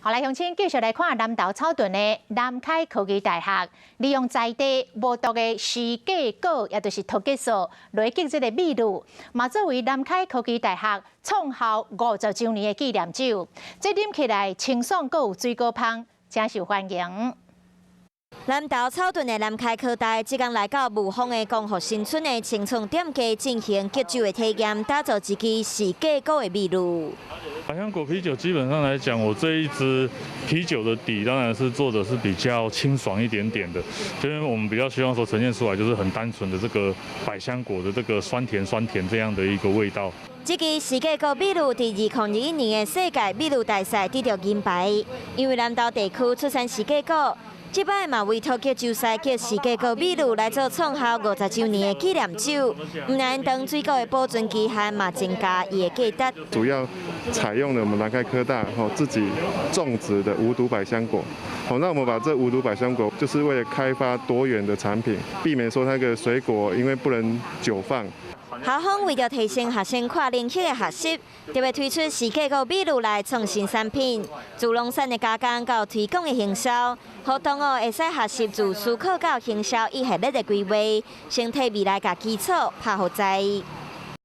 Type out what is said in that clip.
好，来，乡亲继续来看南投草屯的南开科技大学，利用在地无毒的时价果，也就是脱激素，累积这个米露，嘛作为南开科技大学创校50周年的纪念酒，这饮起来清爽，阁有水果香，真受欢迎。 南投草屯的南开科大即天来到雾峰的光复新村的青创店家进行结酒的体验，打造一支时价果的米露。百香果啤酒基本上来讲，我这一支啤酒的底当然是做的是比较清爽一点点的，因为我们比较希望说呈现出来就是很单纯的这个百香果的这个酸甜这样的一个味道。 这支时价果米露在2021年的世界米露大赛得到银牌，因为南投地区出产时价果。 这摆嘛为脱结酒赛结时价果米露来做创校50周年的纪念酒，唔但当水果的保存期限嘛增加伊的价值。主要采用了我们南开科大自己种植的无毒百香果。那我们把这无毒百香果，就是为了开发多元的产品，避免说那个水果因为不能久放。 校方为了提升学生跨领域的学习，特别推出时价果米露来创新产品，自农产的加工到推广的行销，互同学会使学习自思考到行销一系列的规划，先替未来嘅基础打好在。